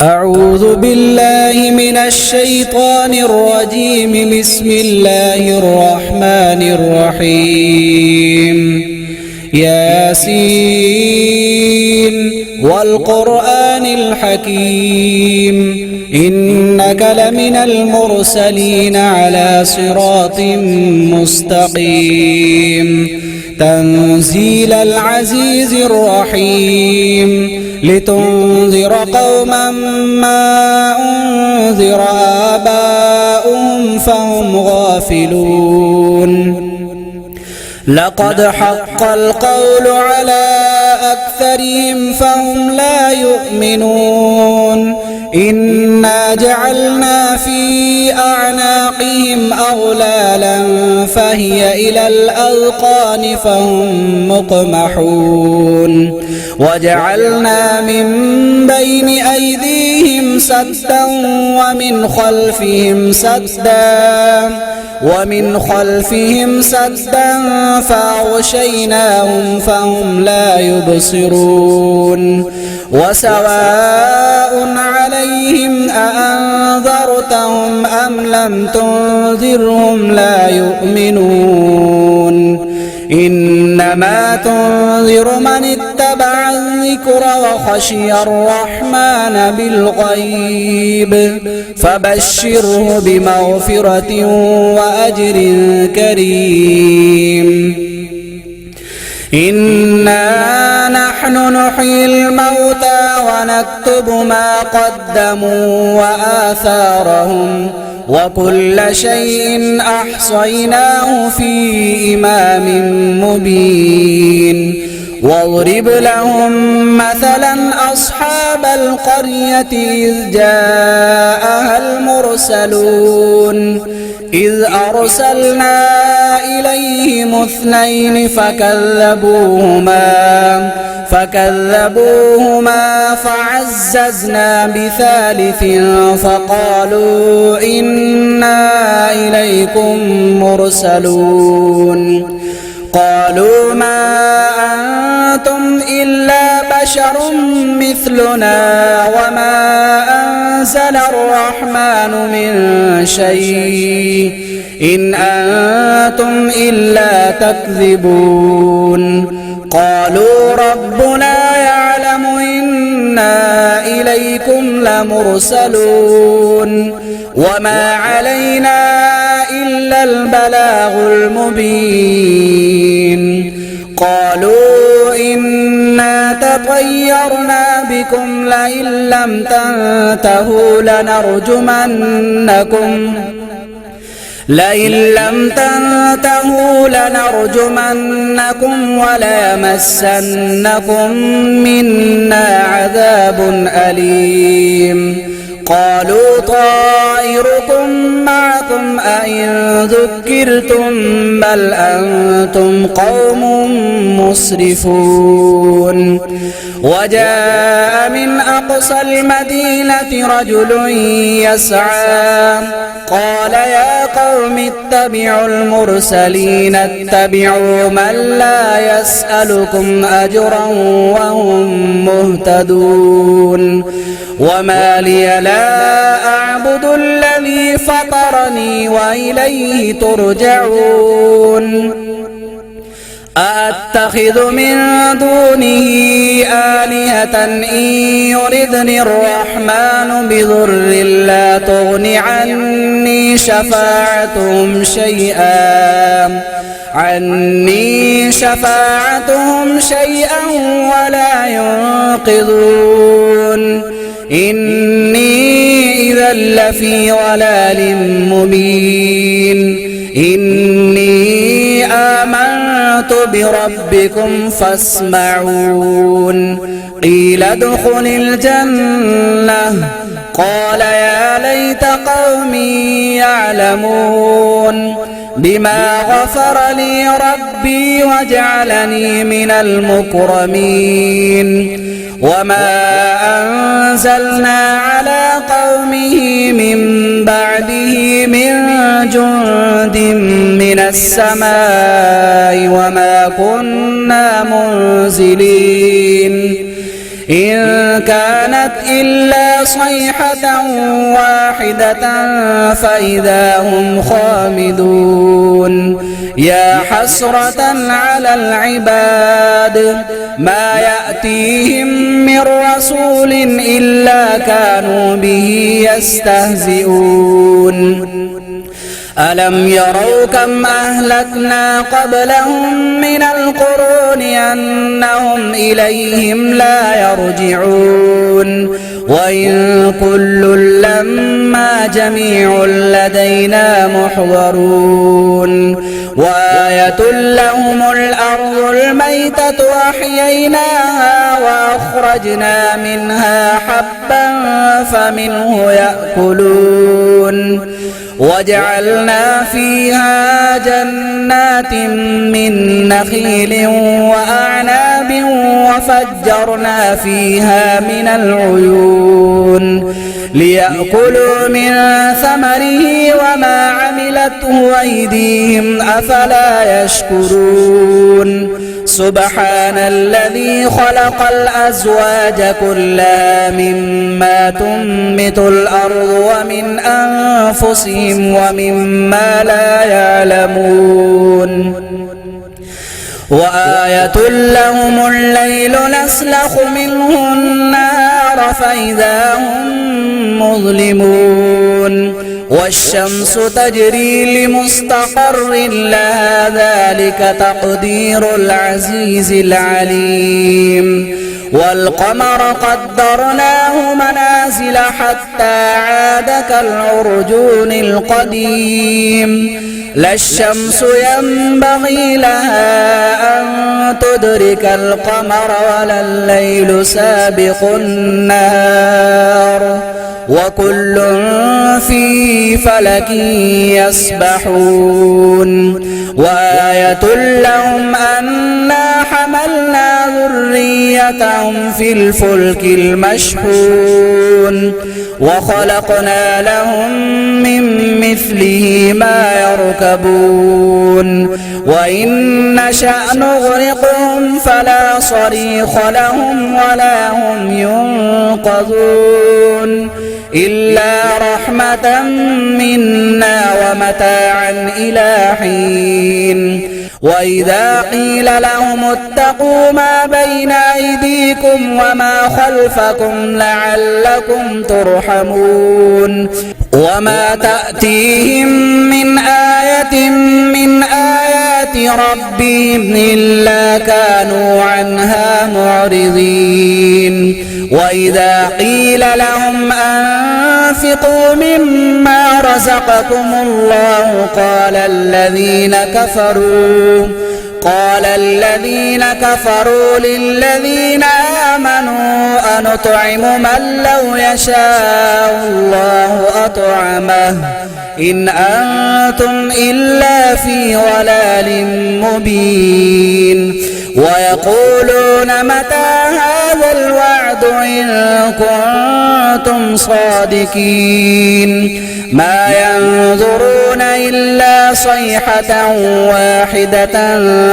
أعوذ بالله من الشيطان الرجيم. بسم الله الرحمن الرحيم. ياسين والقرآن الحكيم إنك لمن المرسلين على صراط مستقيم. تنزيل العزيز الرحيم لتنذر قوما ما أنذر آباؤهم فهم غافلون. لقد حق القول على أكثرهم فهم لا يؤمنون. إنا جعلنا في أعناقهم أغلالا فهي إلى الأذقان فهم مقمحون. وجعلنا من بين أيديهم سدا ومن خلفهم سدا فأغشيناهم فهم لا يبصرون. وسواء عليهم أأنذرتهم أم لم تنذرهم لا يؤمنون. إنما تنذر من اتبع الذكر وخشي الرحمن بالغيب فبشره بمغفرة وأجر كريم. إنا نحن نحيي الموتى ونكتب ما قدموا وآثارهم وكل شيء أحصيناه في إمام مبين. واضرب لهم مثلا أصحاب القرية إذ جاءها المرسلون إذ أرسلنا إليهم اثنين فكذبوهما فعززنا بثالث فقالوا إنا إليكم مرسلون. قالوا ما أنتم إلا بشر مثلنا وما أنزل الرحمن من شيء إن أنتم إلا تكذبون. قالوا ربنا يعلم إنا إليكم لمرسلون وما علينا إلا البلاغ المبين. قالوا إنا تطيرنا بكم لئن لم تنتهوا لنرجمنكم وليمسنكم منا عذاب أليم. قالوا طائركم معكم أئن ذكرتم بل أنتم قوم مسرفون. وجاء من أقصى المدينة رجل يسعى قال يا قوم اتبعوا المرسلين اتبعوا من لا يسألكم أجرا وهم مهتدون. وما لي لا أعبد الذي فطرني وإليه ترجعون. أأتخذ من دونه آلهة إن يردني الرحمن بضر لا تغن عني شفاعتهم شيئا ولا ينقذون. إني إذا لفي ضلال مبين. إني آمنت بربكم فاسمعون. قيل ادخل الجنة قال يا ليت قومي يعلمون بما غفر لي ربي وجعلني من المكرمين. وما أنزلنا على قومه من بعده من جند من السماء وما كنا منزلين. إن كانت إلا صيحة واحدة فإذا هم خامدون يا حسرة على العباد ما يأتيهم من رسول إلا كانوا به يستهزئون ألم يروا كم أهلكنا قبلهم من القرون أنهم إليهم لا يرجعون وإن كل لما جميع لدينا محضرون وآية لهم الأرض الميتة أحييناها وأخرجنا منها حبا فمنه يأكلون وجعلنا فيها جنات من نخيل وأعناب وفجرنا فيها من العيون ليأكلوا من ثمره وما عملته أيديهم أفلا يشكرون سبحان الذي خلق الأزواج كلها مما تنبت الأرض ومن أنفسهم ومما لا يعلمون وآية لهم الليل نسلخ منه النهار فإذا هم مظلمون والشمس تجري لمستقر لها ذلك تقدير العزيز العليم والقمر قدرناه منازل حتى عاد كالعرجون القديم لا الشمس ينبغي لها أن تدرك القمر ولا الليل سابق النهار وكل في فلك يسبحون وآية لهم أنا حملنا ذريتهم في الفلك المشحون وخلقنا لهم من مثله ما يركبون وإن نشأ نغرقهم فلا صريخ لهم ولا هم ينقذون إلا رحمة منا ومتاعا إلى حين وإذا قيل لهم اتقوا ما بين أيديكم وما خلفكم لعلكم ترحمون وما تأتيهم من آية من آيات ربهم إلا كانوا عنها معرضين وإذا قيل لهم أنفقوا مما رزقكم الله قال الذين كفروا للذين آمنوا أنطعم من لو يشاء الله أطعمه إن أنتم إلا في ضلال مبين ويقولون متى هذا الوعد إن كنتم صادقين ما ينظرون إلا صيحة واحدة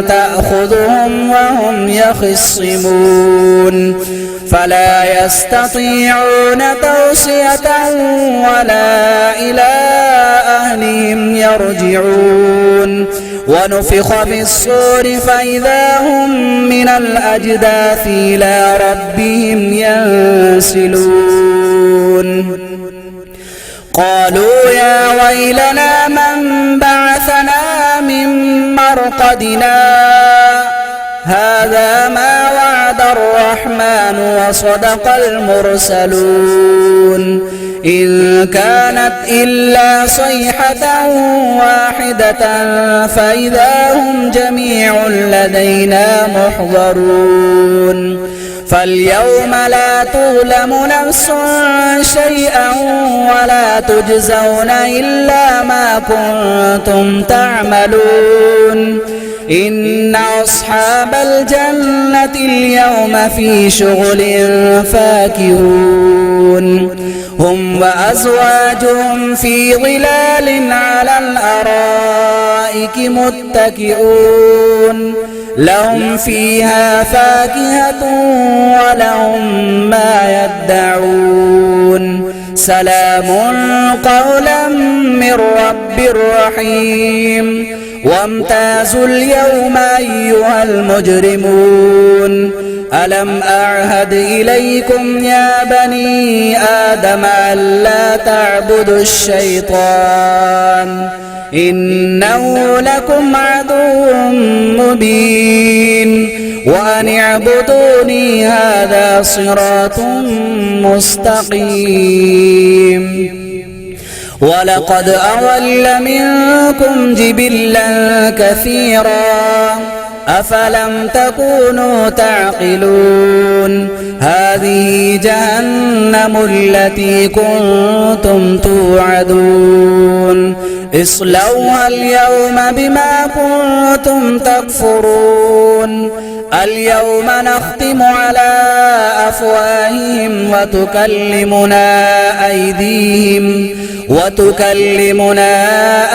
تأخذهم وهم يخصمون فلا يستطيعون توصية ولا إلى أهلهم يرجعون ونفخ في الصور فإذا هم من الأجداث إلى ربهم ينسلون قالوا يا ويلنا من بعثنا من مرقدنا هذا ما وعد الرحمن وصدق المرسلون إن كانت إلا صيحة واحدة فإذا هم جميع لدينا محضرون فاليوم لا تظلم نفس شيئا ولا تجزون إلا ما كنتم تعملون إن أصحاب الجنة اليوم في شغل فاكهون هم وأزواجهم في ظلال على الأرائك متكئون لهم فيها فاكهة ولهم ما يدعون سلام قولا من رب رحيم وامتازوا اليوم أيها المجرمون ألم أعهد إليكم يا بني آدم ألا تعبدوا الشيطان إنه لكم عدو مبين وأن اعبدوني هذا صراط مستقيم ولقد أضل منكم جبلا كثيرا أفلم تكونوا تعقلون هذه جهنم التي كنتم توعدون اصلوها اليوم بما كنتم تكفرون اليوم نختم على أفواههم وتكلمنا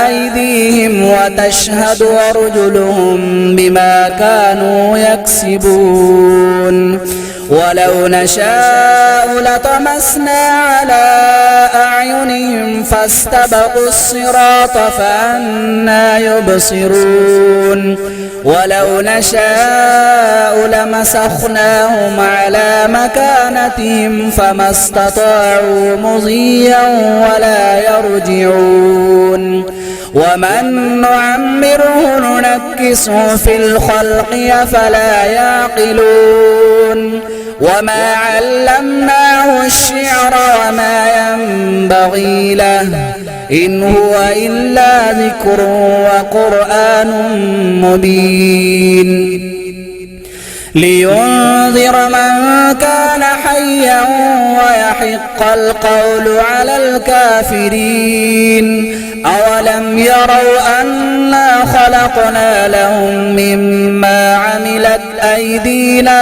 أيديهم وتشهد أرجلهم بما كانوا يكسبون ولو نشاء لطمسنا على أعينهم فاستبقوا الصراط فأنى يبصرون ولو نشاء لمسخناهم على مكانتهم فما استطاعوا مضيا ولا يرجعون ومن نعمره ننكسه في الخلق أفلا يعقلون وما علمناه الشعر وما ينبغي له إن هو إلا ذكر وقرآن مبين لينذر من كان حيا ويحق القول على الكافرين أولم يروا أنا خلقنا لهم مما عملت أيدينا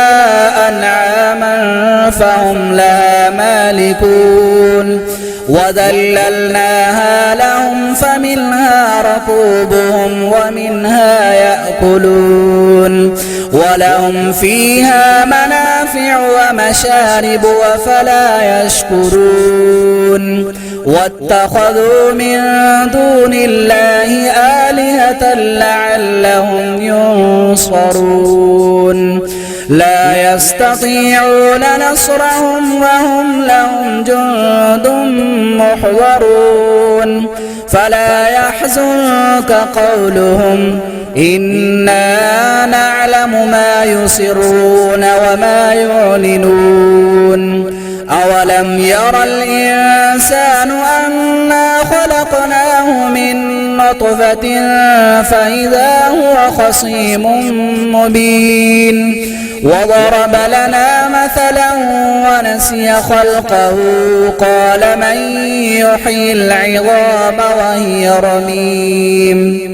أنعاما فهم لها مالكون وذللناها لهم فمنها ركوبهم ومنها يأكلون ولهم فيها منافع ومشارب وفلا يشكرون واتخذوا من دون الله آلهة لعلهم ينصرون لا يستطيعون نصرهم وهم لهم جند محضرون فلا يحزنك قولهم إنا نعلم ما يسرون وما يعلنون أولم ير الإنسان أنا خلقناه من نطفة فإذا هو خصيم مبين وضرب لنا مثلا ونسي خلقه قال من يحيي العظام وهي رميم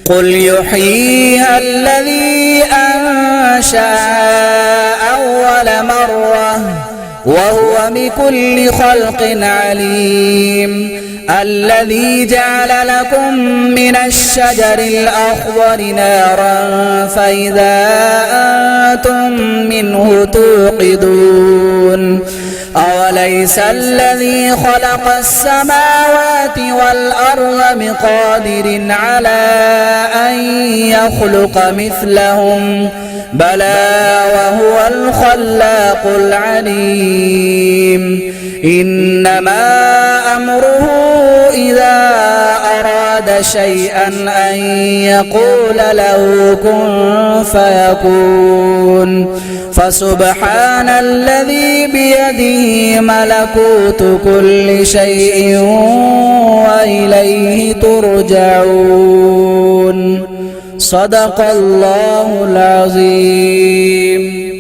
قل يحييها الذي أنشأها أول مرة وهو بكل خلق عليم الذي جعل لكم من الشجر الأخضر نارا فإذا أنتم منه توقدون أوليس الذي خلق السماوات والأرض بقادر على أن يخلق مثلهم بلى وهو الخلاق العليم إنما أمره إذا أراد شيئا أن يقول له كن فيكون فسبحان الذي بيده ملكوت كل شيء وإليه ترجعون صدق الله العظيم.